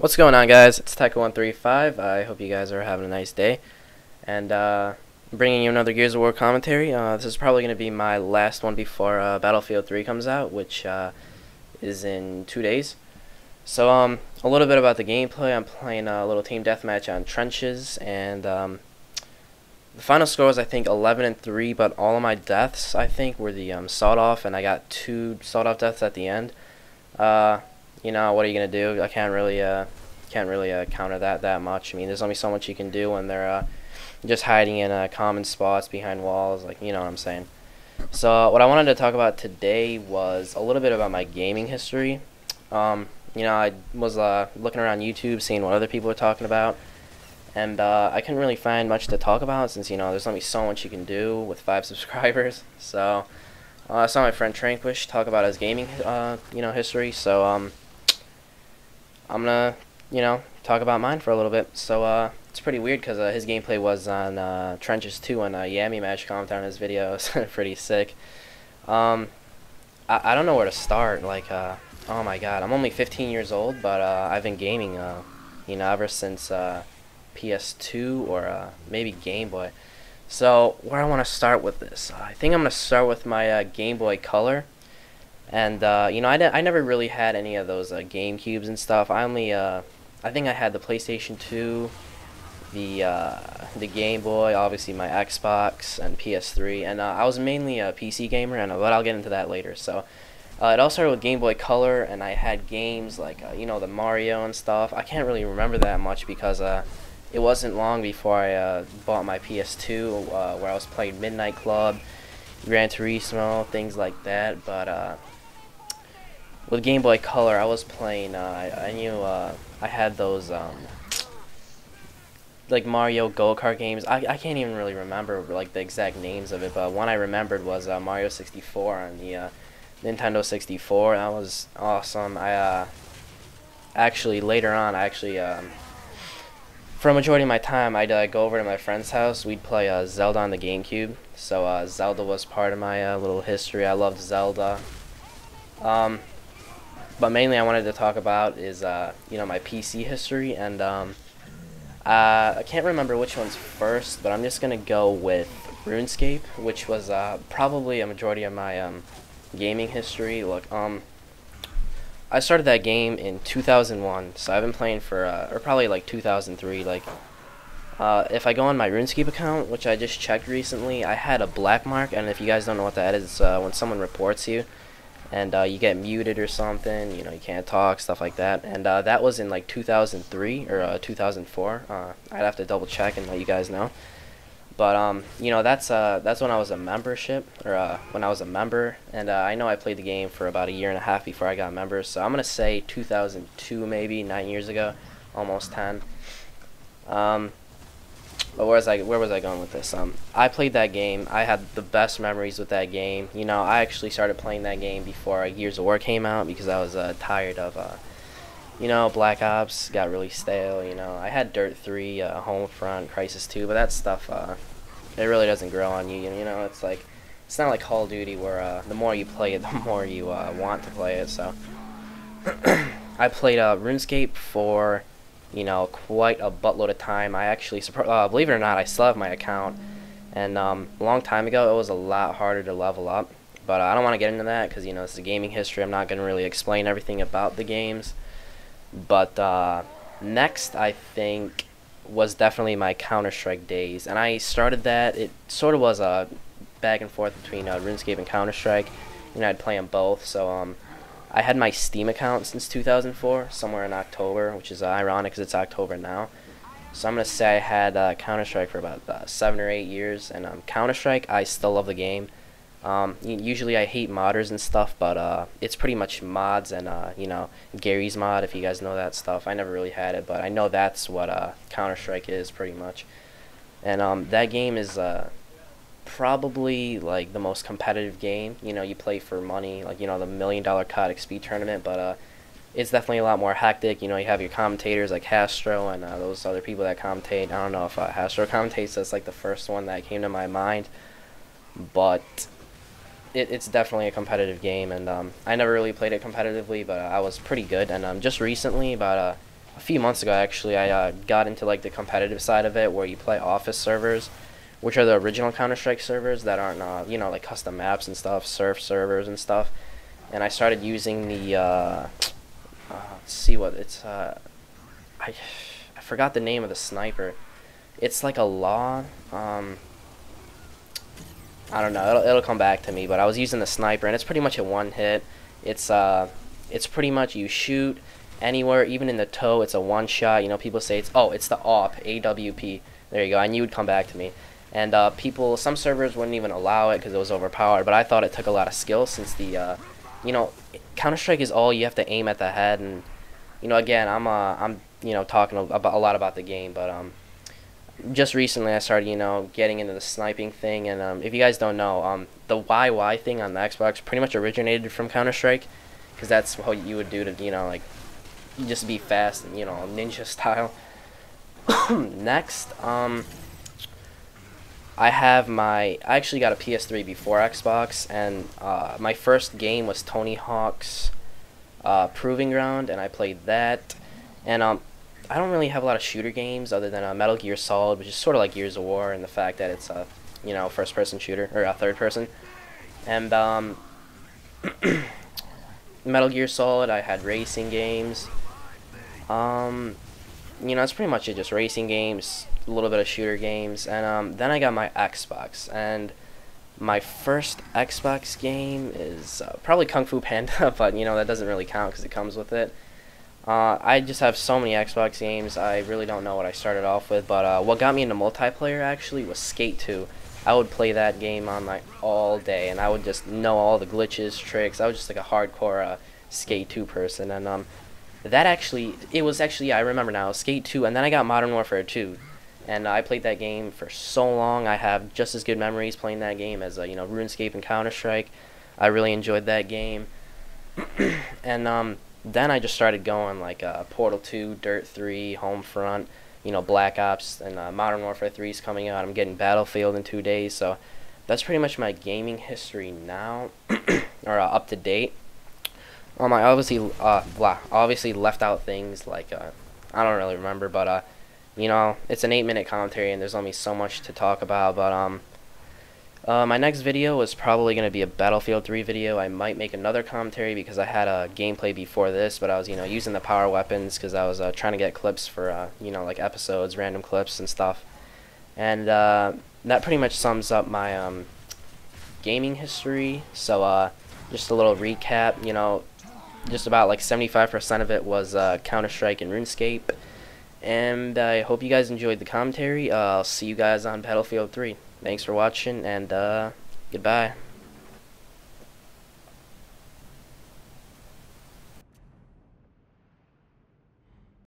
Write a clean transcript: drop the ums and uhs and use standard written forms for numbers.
What's going on, guys? It's Tekka135. I hope you guys are having a nice day. And bringing you another Gears of War commentary. This is probably going to be my last one before Battlefield 3 comes out, which is in 2 days. So a little bit about the gameplay. I'm playing a little team deathmatch on trenches, and the final score was, I think, 11-3, but all of my deaths, I think, were the sawed-off, and I got 2 sawed-off deaths at the end. You know, what are you gonna do? I can't really counter that much. I mean, there's only so much you can do when they're just hiding in common spots behind walls, like, you know what I'm saying. So what I wanted to talk about today was a little bit about my gaming history. You know, I was looking around YouTube, seeing what other people were talking about, and I couldn't really find much to talk about since, you know, there's only so much you can do with 5 subscribers. So I saw my friend Tranquish talk about his gaming you know, history. So I'm gonna, you know, talk about mine for a little bit. So it's pretty weird because his gameplay was on Trenches 2 and Yami Match commented on his video. It's pretty sick. I don't know where to start. Like, oh my god, I'm only 15 years old, but I've been gaming, you know, ever since PS2 or maybe Game Boy. So where I want to start with this, I think I'm gonna start with my Game Boy Color. And you know, I never really had any of those GameCubes and stuff. I only I think I had the PlayStation 2, the Game Boy, obviously my Xbox and PS3, and I was mainly a PC gamer, and but I'll get into that later. So it all started with Game Boy Color, and I had games like you know, the Mario and stuff. I can't really remember that much because it wasn't long before I bought my PS2, where I was playing Midnight Club, Gran Turismo, things like that. But with Game Boy Color, I was playing, I knew I had those like Mario Go-Kart games. I can't even really remember like the exact names of it, but one I remembered was Mario 64 on the Nintendo 64. That was awesome. I actually later on, for a majority of my time, I'd go over to my friend's house. We'd play Zelda on the GameCube. So Zelda was part of my little history. I loved Zelda. But mainly I wanted to talk about is, you know, my PC history, and I can't remember which one's first, but I'm just going to go with RuneScape, which was probably a majority of my gaming history. Look, I started that game in 2001, so I've been playing for, or probably like 2003, like, if I go on my RuneScape account, which I just checked recently, I had a black mark, and if you guys don't know what that is, when someone reports you, and you get muted or something, you know, you can't talk, stuff like that. And that was in like 2003 or 2004. I'd have to double check and let you guys know. But you know, that's when I was a membership, or when I was a member, and I know I played the game for about a year and a half before I got members. So I'm gonna say 2002, maybe 9 years ago, almost 10. But where was I going with this? I played that game. I had the best memories with that game. You know, I actually started playing that game before Gears of War came out because I was tired of, you know, Black Ops got really stale. You know, I had Dirt 3, Homefront, Crisis 2, but that stuff, it really doesn't grow on you. You know, it's like, it's not like Call of Duty where the more you play it, the more you want to play it. So I played RuneScape for, you know, quite a buttload of time. I actually, believe it or not, I still have my account, and a long time ago it was a lot harder to level up, but I don't want to get into that because, you know, this is a gaming history. I'm not going to really explain everything about the games. But next, I think, was definitely my Counter-Strike days, and I started that. It sort of was a back and forth between RuneScape and Counter-Strike. You know, I'd play them both. So I had my Steam account since 2004, somewhere in October, which is ironic because it's October now. So I'm going to say I had Counter-Strike for about 7 or 8 years. And Counter-Strike, I still love the game. Usually I hate modders and stuff, but it's pretty much mods and, you know, Gary's mod, if you guys know that stuff. I never really had it, but I know that's what Counter-Strike is pretty much. And that game is probably like the most competitive game. You know, you play for money, like, you know, the $1 million COD XP tournament, but it's definitely a lot more hectic. You know, you have your commentators like Hastro and those other people that commentate. I don't know if Hastro commentates. That's like the first one that came to my mind, but it's definitely a competitive game, and I never really played it competitively, but I was pretty good. And just recently, about a few months ago actually, I got into like the competitive side of it, where you play office servers, which are the original Counter-Strike servers that aren't you know, like custom maps and stuff, surf servers and stuff. And I started using the let's see what it's I forgot the name of the sniper. It's like a law. I don't know. It'll come back to me. But I was using the sniper, and it's pretty much a one hit. It's pretty much you shoot anywhere, even in the toe. It's a one shot. You know, people say it's the AWP. There you go. I knew it would come back to me. And some servers wouldn't even allow it because it was overpowered. But I thought it took a lot of skill, since you know, Counter-Strike is all you have to aim at the head. And you know, again, I'm you know, talking about a lot about the game, but just recently I started, you know, getting into the sniping thing. And if you guys don't know, the YY thing on the Xbox pretty much originated from Counter-Strike, because that's what you would do to, you know, like, just be fast and, you know, ninja style. Next, I actually got a PS3 before Xbox, and my first game was Tony Hawk's Proving Ground, and I played that. And I don't really have a lot of shooter games other than Metal Gear Solid, which is sort of like Gears of War in the fact that it's a, you know, first-person shooter, or a third-person. And Metal Gear Solid, I had racing games. You know, it's pretty much it, just racing games, a little bit of shooter games. And then I got my Xbox, and my first Xbox game is probably Kung Fu Panda, but you know, that doesn't really count because it comes with it. I just have so many Xbox games, I really don't know what I started off with, but what got me into multiplayer actually was Skate 2. I would play that game on like all day, and I would just know all the glitches, tricks. I was just like a hardcore Skate 2 person, and it was actually, I remember now, Skate 2, and then I got Modern Warfare 2, and I played that game for so long. I have just as good memories playing that game as you know, RuneScape and Counter-Strike. I really enjoyed that game. And then I just started going like Portal 2, Dirt 3, Homefront, you know, Black Ops, and Modern Warfare 3 is coming out. I'm getting Battlefield in 2 days, so that's pretty much my gaming history now, or up to date. I obviously left out things like I don't really remember, but you know, it's an 8-minute commentary, and there's only so much to talk about. But my next video is probably going to be a Battlefield 3 video. I might make another commentary because I had a gameplay before this, but I was, you know, using the power weapons because I was trying to get clips for, you know, like episodes, random clips and stuff. And that pretty much sums up my gaming history. So just a little recap, you know, just about like 75% of it was Counter-Strike and RuneScape. And I hope you guys enjoyed the commentary. I'll see you guys on Battlefield 3. Thanks for watching, and goodbye.